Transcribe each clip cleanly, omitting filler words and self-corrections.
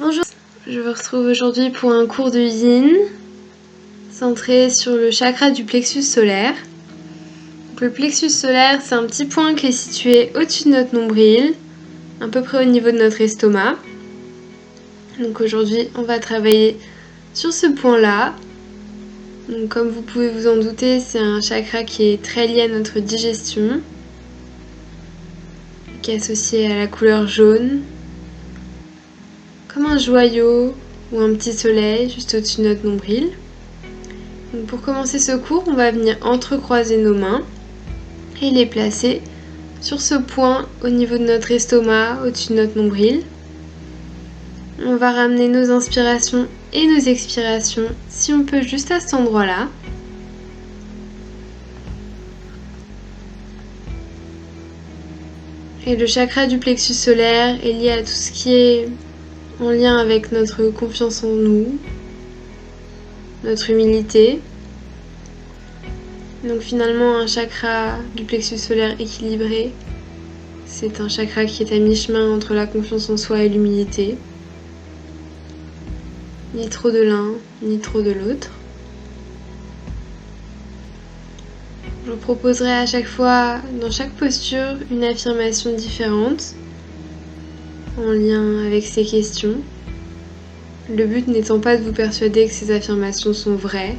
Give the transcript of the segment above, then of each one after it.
Bonjour, je vous retrouve aujourd'hui pour un cours de Yin centré sur le chakra du plexus solaire. Donc, le plexus solaire, c'est un petit point qui est situé au-dessus de notre nombril, à peu près au niveau de notre estomac. Donc aujourd'hui, on va travailler sur ce point-là. Donc, comme vous pouvez vous en douter, c'est un chakra qui est très lié à notre digestion, qui est associé à la couleur jaune, comme un joyau ou un petit soleil juste au-dessus de notre nombril. Donc pour commencer ce cours, on va venir entrecroiser nos mains et les placer sur ce point au niveau de notre estomac, au-dessus de notre nombril. On va ramener nos inspirations et nos expirations, si on peut, juste à cet endroit-là. Et le chakra du plexus solaire est lié à tout ce qui est en lien avec notre confiance en nous, notre humilité. Donc finalement, un chakra du plexus solaire équilibré, c'est un chakra qui est à mi-chemin entre la confiance en soi et l'humilité. Ni trop de l'un, ni trop de l'autre. Je vous proposerai à chaque fois, dans chaque posture, une affirmation différente en lien avec ces questions. Le but n'étant pas de vous persuader que ces affirmations sont vraies,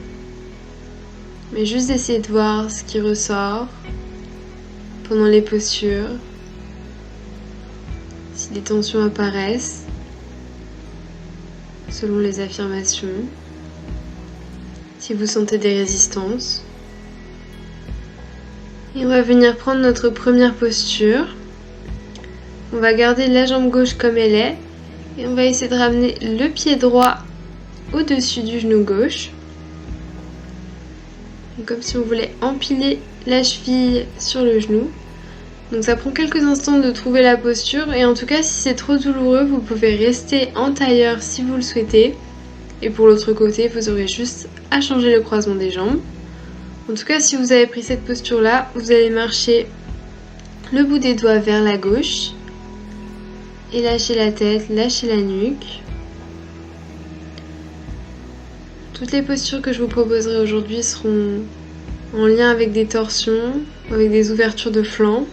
mais juste d'essayer de voir ce qui ressort pendant les postures, si des tensions apparaissent selon les affirmations, si vous sentez des résistances. Et on va venir prendre notre première posture. On va garder la jambe gauche comme elle est et on va essayer de ramener le pied droit au-dessus du genou gauche. Donc comme si on voulait empiler la cheville sur le genou. Donc ça prend quelques instants de trouver la posture et en tout cas si c'est trop douloureux, vous pouvez rester en tailleur si vous le souhaitez. Et pour l'autre côté, vous aurez juste à changer le croisement des jambes. En tout cas, si vous avez pris cette posture-là, vous allez marcher le bout des doigts vers la gauche et lâcher la tête, lâcher la nuque. Toutes les postures que je vous proposerai aujourd'hui seront en lien avec des torsions, avec des ouvertures de flancs,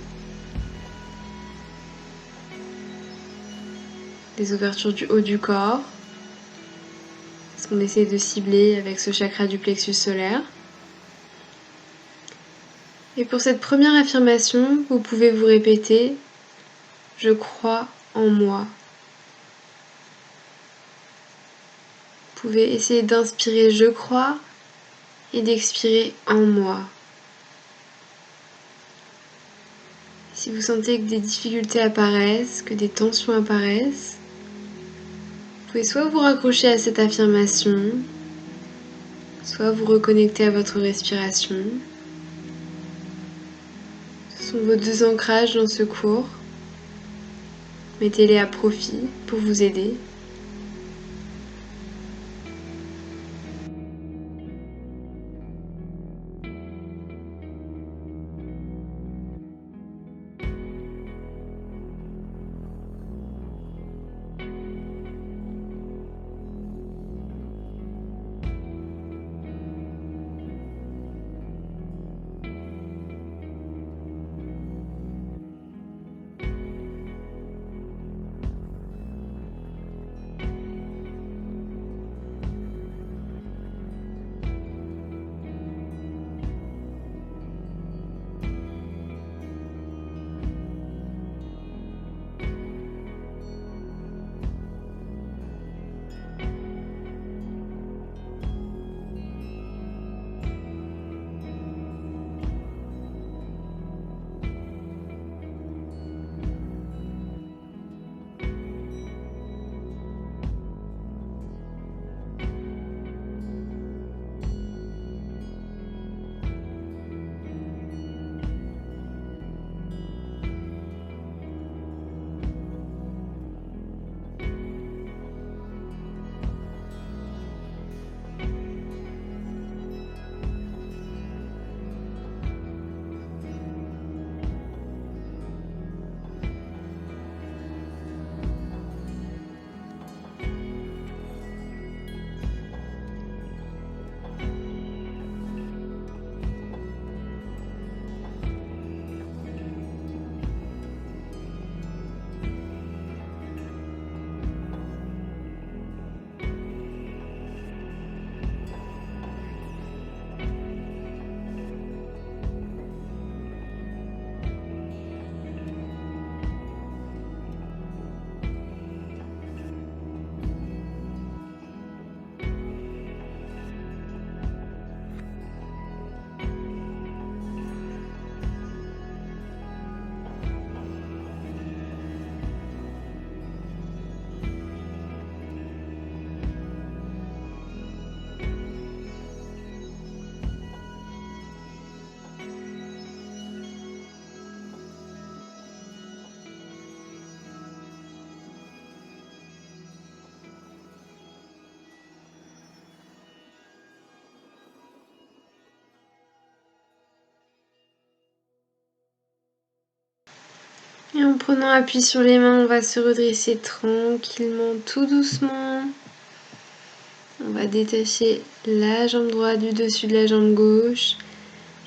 des ouvertures du haut du corps, ce qu'on essaie de cibler avec ce chakra du plexus solaire. Et pour cette première affirmation, vous pouvez vous répéter « Je crois en moi ». Vous pouvez essayer d'inspirer « Je crois » et d'expirer « En moi ». Si vous sentez que des difficultés apparaissent, que des tensions apparaissent, vous pouvez soit vous raccrocher à cette affirmation, soit vous reconnecter à votre respiration. Ce sont vos deux ancrages dans ce cours. Mettez-les à profit pour vous aider. Et en prenant appui sur les mains, on va se redresser tranquillement, tout doucement. On va détacher la jambe droite du dessus de la jambe gauche.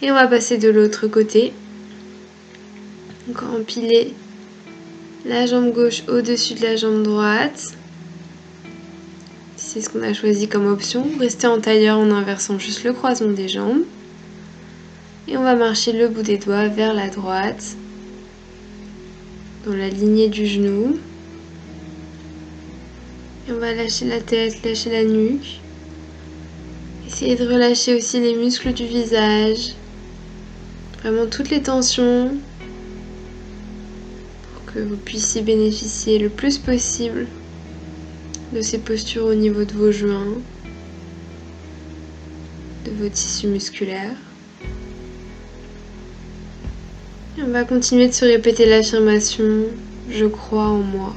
Et on va passer de l'autre côté. Donc empiler la jambe gauche au-dessus de la jambe droite. C'est ce qu'on a choisi comme option. Restez en tailleur en inversant juste le croisement des jambes. Et on va marcher le bout des doigts vers la droite, dans la lignée du genou. Et on va lâcher la tête, lâcher la nuque. Essayez de relâcher aussi les muscles du visage. Vraiment toutes les tensions pour que vous puissiez bénéficier le plus possible de ces postures au niveau de vos joints, de vos tissus musculaires. Et on va continuer de se répéter l'affirmation « Je crois en moi ».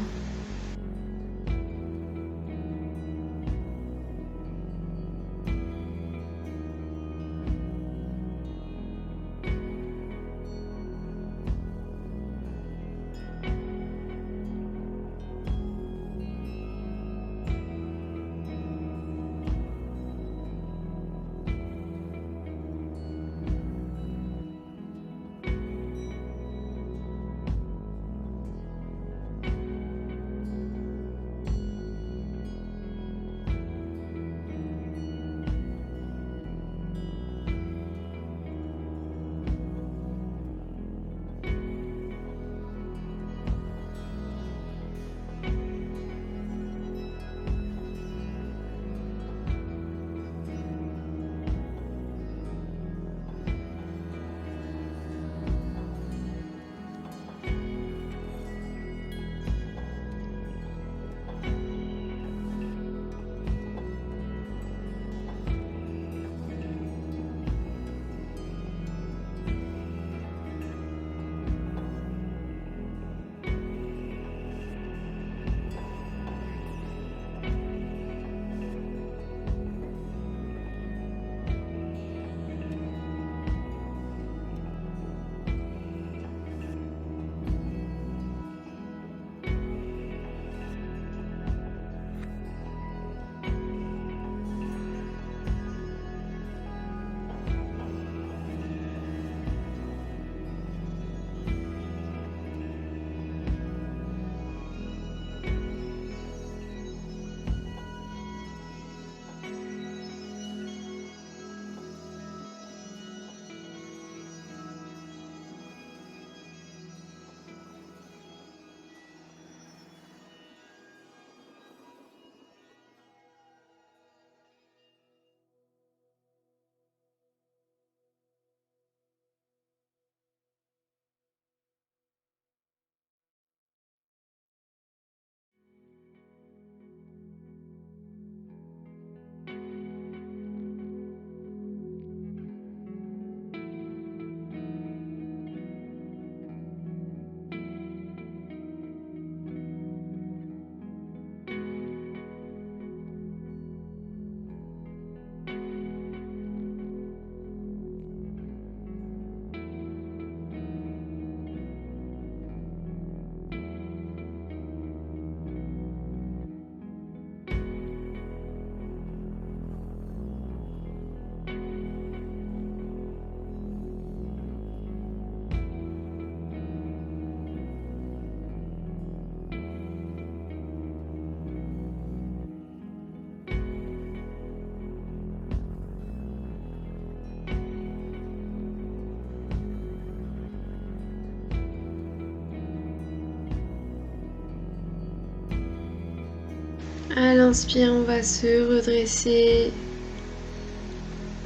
À l'inspire, on va se redresser,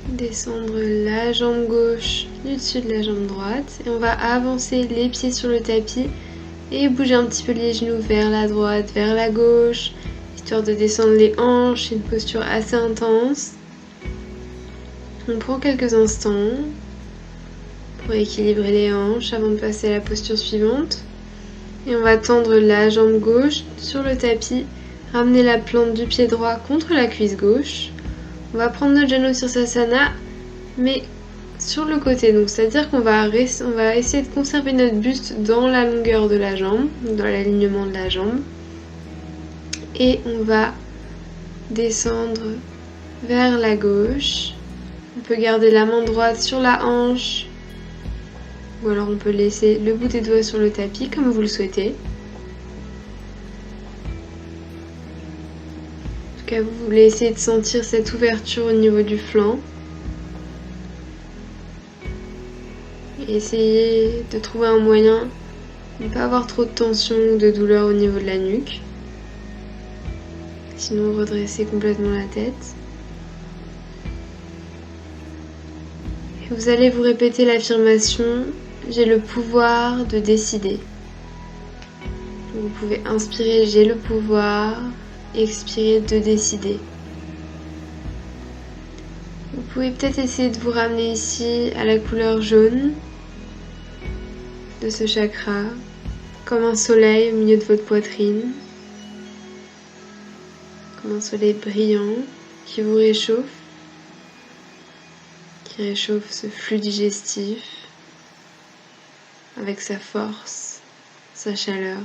descendre la jambe gauche du dessus de la jambe droite et on va avancer les pieds sur le tapis et bouger un petit peu les genoux vers la droite, vers la gauche, histoire de descendre les hanches, une posture assez intense. On prend quelques instants pour équilibrer les hanches avant de passer à la posture suivante. Et on va tendre la jambe gauche sur le tapis, ramener la plante du pied droit contre la cuisse gauche. On va prendre notre Janu Sirsasana, mais sur le côté. Donc c'est-à-dire qu'on va essayer de conserver notre buste dans la longueur de la jambe, dans l'alignement de la jambe. Et on va descendre vers la gauche. On peut garder la main droite sur la hanche. Ou alors on peut laisser le bout des doigts sur le tapis comme vous le souhaitez. En tout cas, vous voulez essayer de sentir cette ouverture au niveau du flanc. Et essayez de trouver un moyen de ne pas avoir trop de tension ou de douleur au niveau de la nuque. Sinon, redressez complètement la tête. Et vous allez vous répéter l'affirmation « J'ai le pouvoir de décider ». Vous pouvez inspirer « J'ai le pouvoir », expirer « de décider ». Vous pouvez peut-être essayer de vous ramener ici à la couleur jaune de ce chakra, comme un soleil au milieu de votre poitrine, comme un soleil brillant qui vous réchauffe, qui réchauffe ce flux digestif avec sa force, sa chaleur.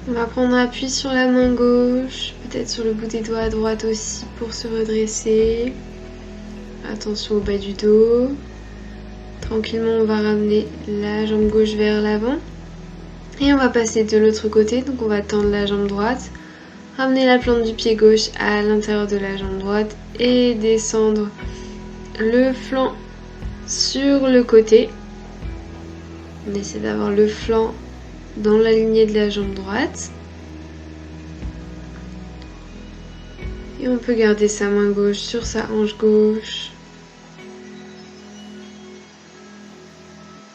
On va prendre appui sur la main gauche, peut-être sur le bout des doigts à droite aussi pour se redresser. Attention au bas du dos. Tranquillement, on va ramener la jambe gauche vers l'avant. Et on va passer de l'autre côté, donc on va tendre la jambe droite. Ramener la plante du pied gauche à l'intérieur de la jambe droite et descendre le flanc sur le côté. On essaie d'avoir le flanc dans la lignée de la jambe droite. Et on peut garder sa main gauche sur sa hanche gauche.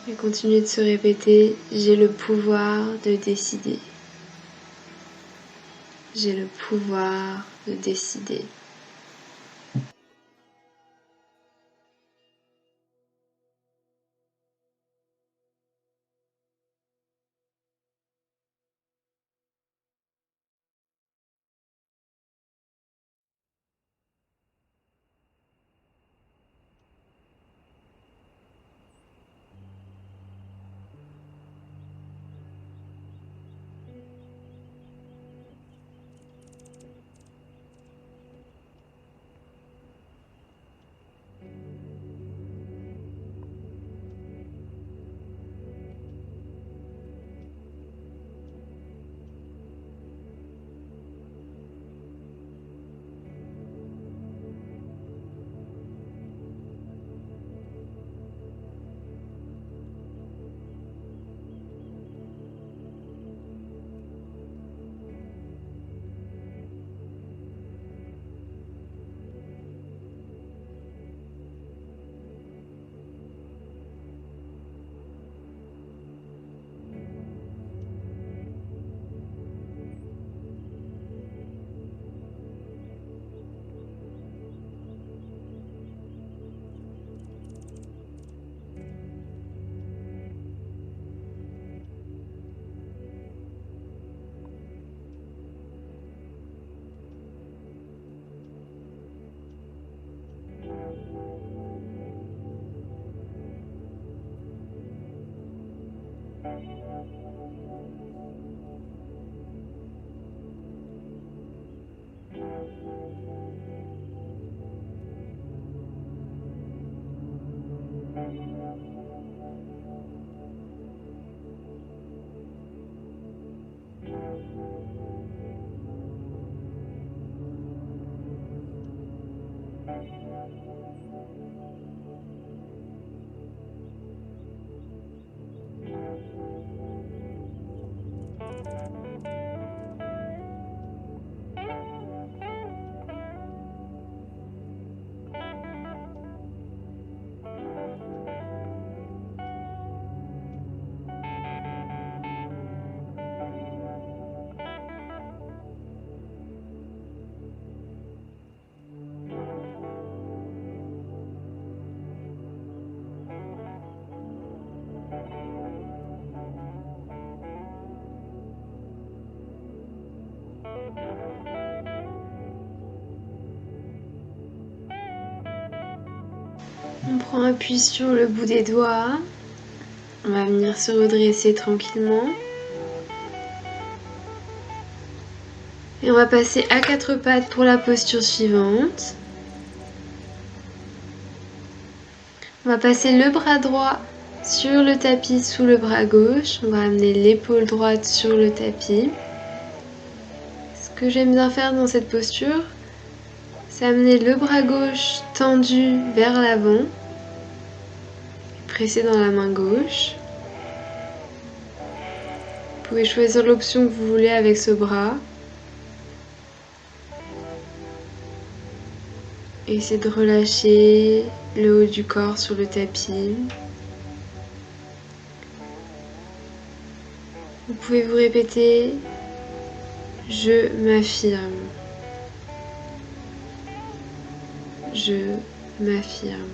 Et continuer de se répéter, j'ai le pouvoir de décider. J'ai le pouvoir de décider. On prend appui sur le bout des doigts. On va venir se redresser tranquillement. Et on va passer à quatre pattes pour la posture suivante. On va passer le bras droit sur le tapis sous le bras gauche. On va amener l'épaule droite sur le tapis. Ce que j'aime bien faire dans cette posture, c'est amener le bras gauche tendu vers l'avant. Presser dans la main gauche. Vous pouvez choisir l'option que vous voulez avec ce bras. Et essayez de relâcher le haut du corps sur le tapis. Vous pouvez vous répéter « Je m'affirme ». Je m'affirme.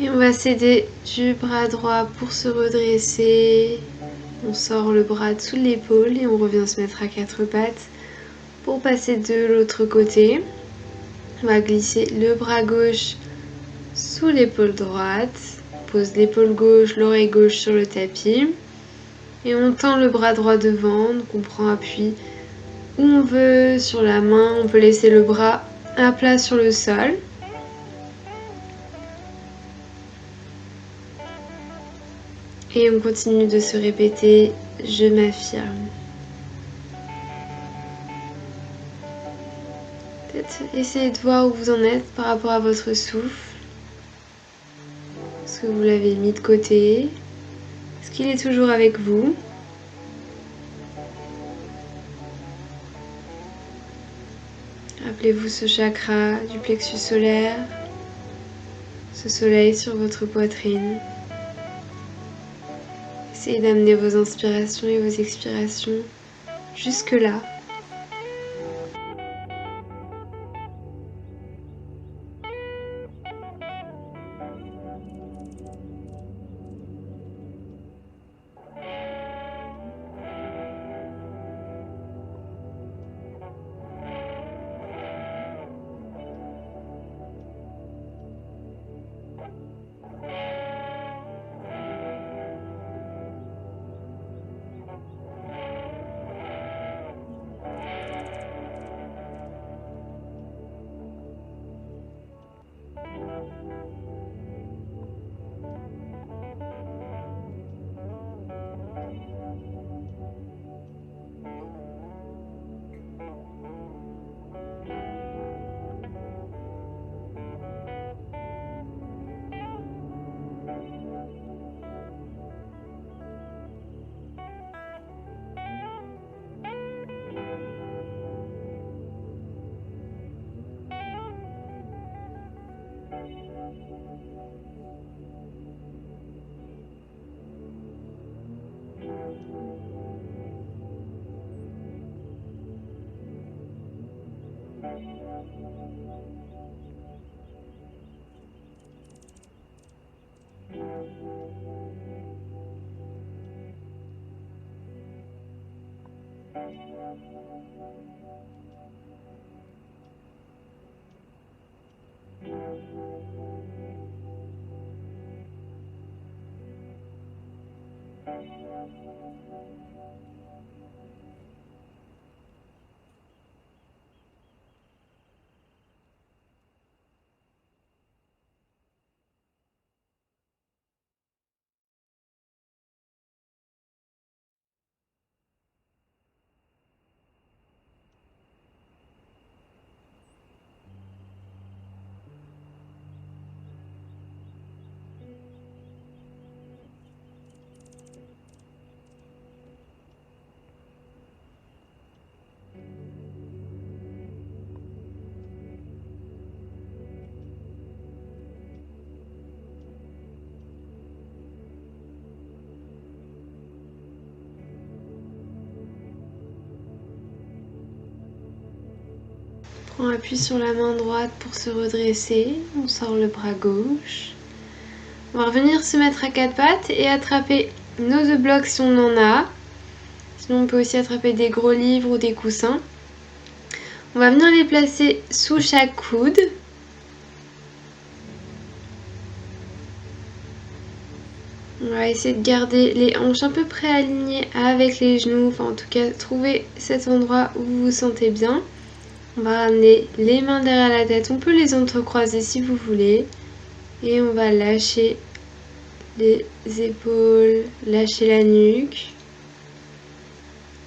Et on va s'aider du bras droit pour se redresser. On sort le bras dessous de l'épaule et on revient se mettre à quatre pattes pour passer de l'autre côté. On va glisser le bras gauche sous l'épaule droite. On pose l'épaule gauche, l'oreille gauche sur le tapis. Et on tend le bras droit devant, donc on prend appui où on veut sur la main. On peut laisser le bras à plat sur le sol. Et on continue de se répéter « Je m'affirme ». fait, essayez de voir où vous en êtes par rapport à votre souffle. Est-ce que vous l'avez mis de côté? Est-ce qu'il est toujours avec vous? Rappelez-vous ce chakra du plexus solaire, ce soleil sur votre poitrine. Essayez d'amener vos inspirations et vos expirations jusque-là. On appuie sur la main droite pour se redresser, on sort le bras gauche. On va revenir se mettre à quatre pattes et attraper nos œufs blocs si on en a. Sinon on peut aussi attraper des gros livres ou des coussins. On va venir les placer sous chaque coude. On va essayer de garder les hanches à peu près alignées avec les genoux, enfin en tout cas trouver cet endroit où vous vous sentez bien. On va ramener les mains derrière la tête, on peut les entrecroiser si vous voulez. Et on va lâcher les épaules, lâcher la nuque.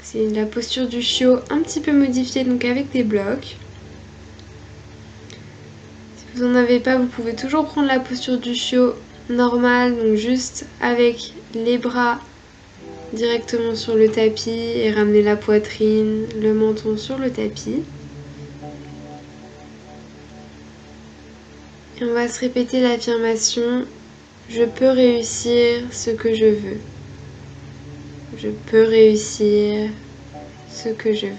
C'est la posture du chiot un petit peu modifiée, donc avec des blocs. Si vous n'en avez pas, vous pouvez toujours prendre la posture du chiot normale, donc juste avec les bras directement sur le tapis et ramener la poitrine, le menton sur le tapis. Et on va se répéter l'affirmation « Je peux réussir ce que je veux ». Je peux réussir ce que je veux.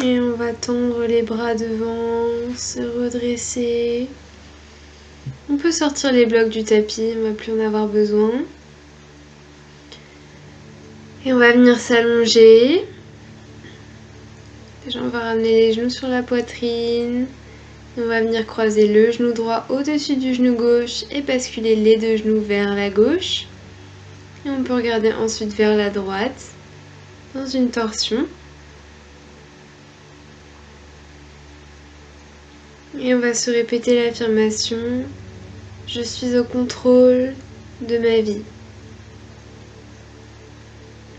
Et on va tendre les bras devant, se redresser. On peut sortir les blocs du tapis, on va plus en avoir besoin. Et on va venir s'allonger. Déjà on va ramener les genoux sur la poitrine. Et on va venir croiser le genou droit au-dessus du genou gauche et basculer les deux genoux vers la gauche. Et on peut regarder ensuite vers la droite, dans une torsion. Et on va se répéter l'affirmation « Je suis au contrôle de ma vie.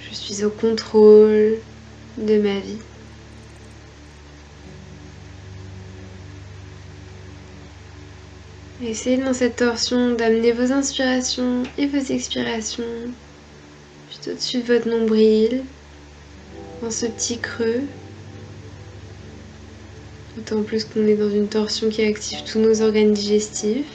Je suis au contrôle de ma vie. » Essayez dans cette torsion d'amener vos inspirations et vos expirations juste au-dessus de votre nombril, dans ce petit creux. D'autant plus qu'on est dans une torsion qui active tous nos organes digestifs.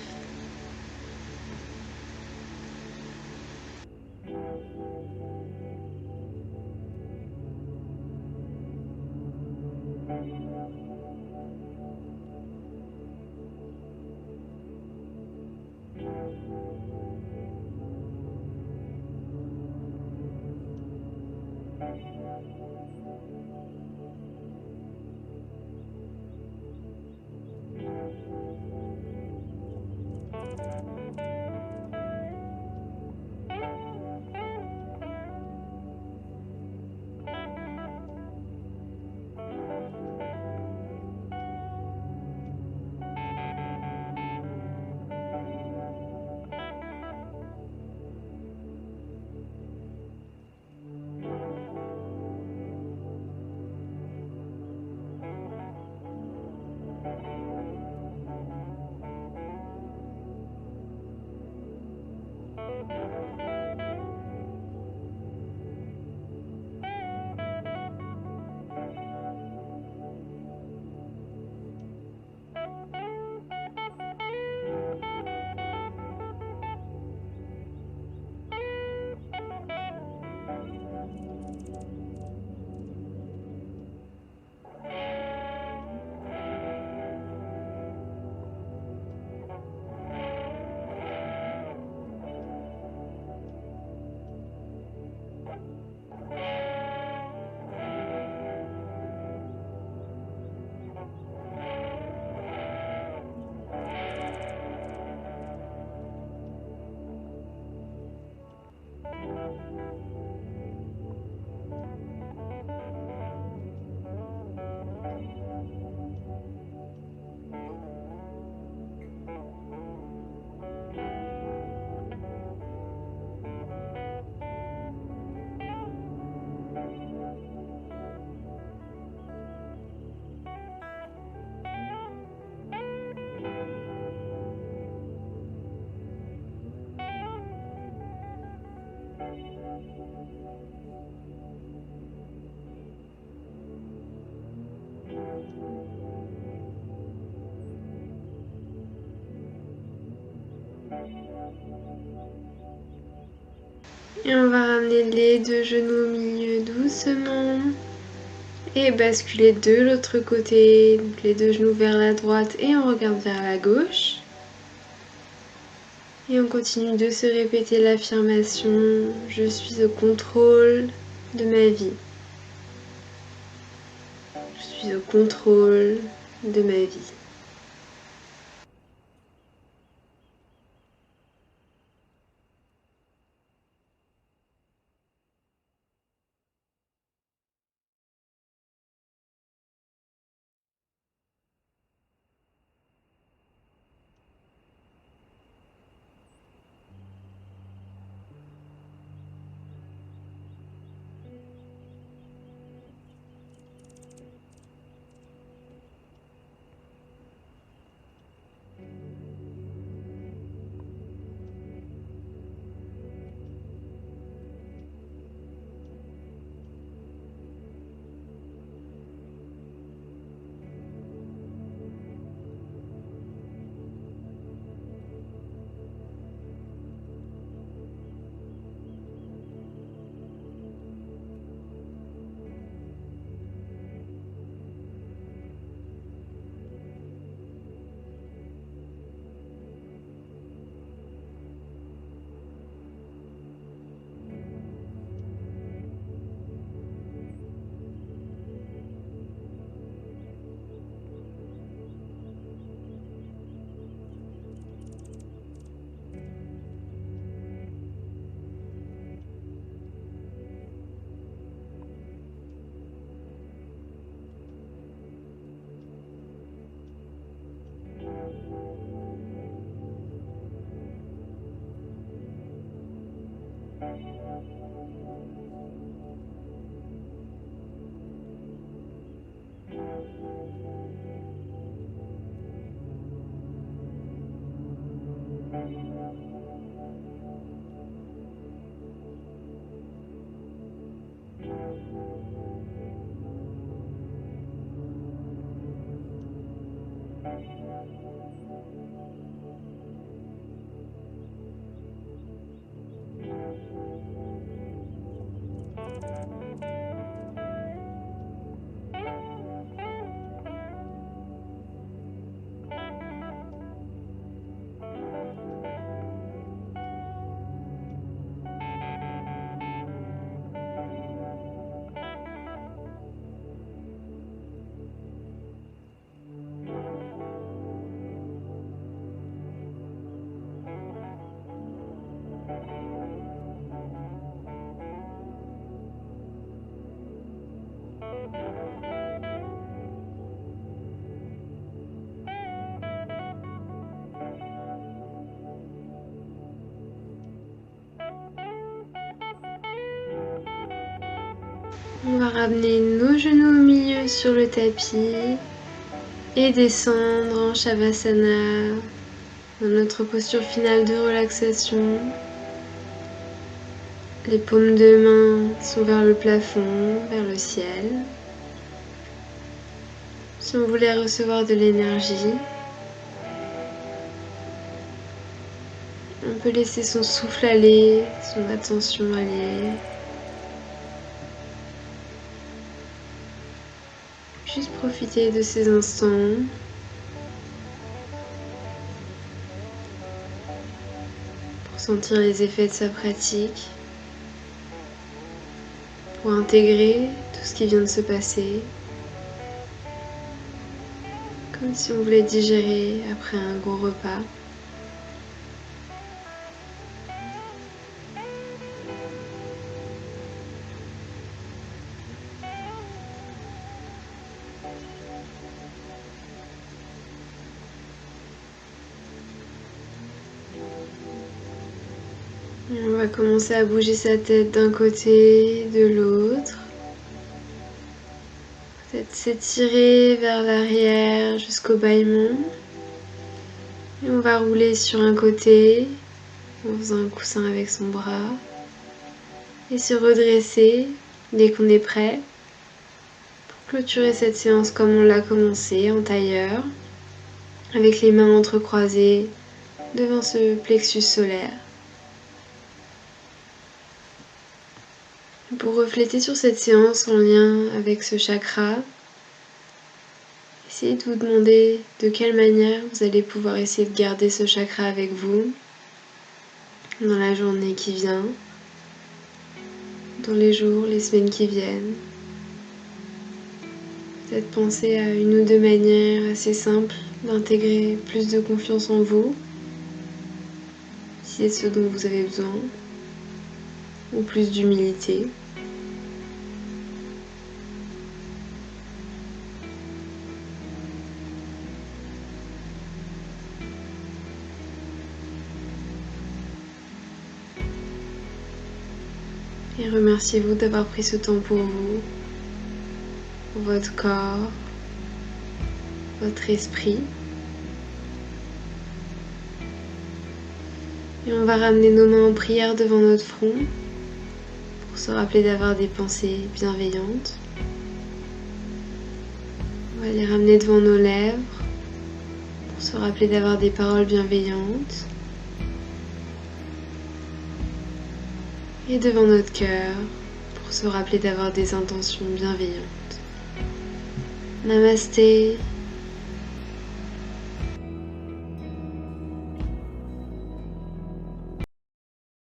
Et on va ramener les deux genoux au milieu doucement. Et basculer de l'autre côté, donc les deux genoux vers la droite et on regarde vers la gauche. Et on continue de se répéter l'affirmation « Je suis au contrôle de ma vie ». Je suis au contrôle de ma vie. On va ramener nos genoux au milieu sur le tapis et descendre en Shavasana dans notre posture finale de relaxation. Les paumes de main sont vers le plafond, vers le ciel. Si on voulait recevoir de l'énergie, on peut laisser son souffle aller, son attention aller. Juste profiter de ces instants pour sentir les effets de sa pratique, pour intégrer tout ce qui vient de se passer, comme si on voulait digérer après un gros repas. On va commencer à bouger sa tête d'un côté, de l'autre. Peut-être s'étirer vers l'arrière jusqu'au bâillement. Et on va rouler sur un côté en faisant un coussin avec son bras. Et se redresser dès qu'on est prêt. Pour clôturer cette séance comme on l'a commencé, en tailleur. Avec les mains entrecroisées devant ce plexus solaire. Pour refléter sur cette séance en lien avec ce chakra, essayez de vous demander de quelle manière vous allez pouvoir essayer de garder ce chakra avec vous dans la journée qui vient, dans les jours, les semaines qui viennent. Peut-être penser à une ou deux manières assez simples d'intégrer plus de confiance en vous, si c'est ce dont vous avez besoin, ou plus d'humilité. Et remerciez-vous d'avoir pris ce temps pour vous, pour votre corps, votre esprit. Et on va ramener nos mains en prière devant notre front pour se rappeler d'avoir des pensées bienveillantes. On va les ramener devant nos lèvres pour se rappeler d'avoir des paroles bienveillantes. Et devant notre cœur pour se rappeler d'avoir des intentions bienveillantes. Namasté.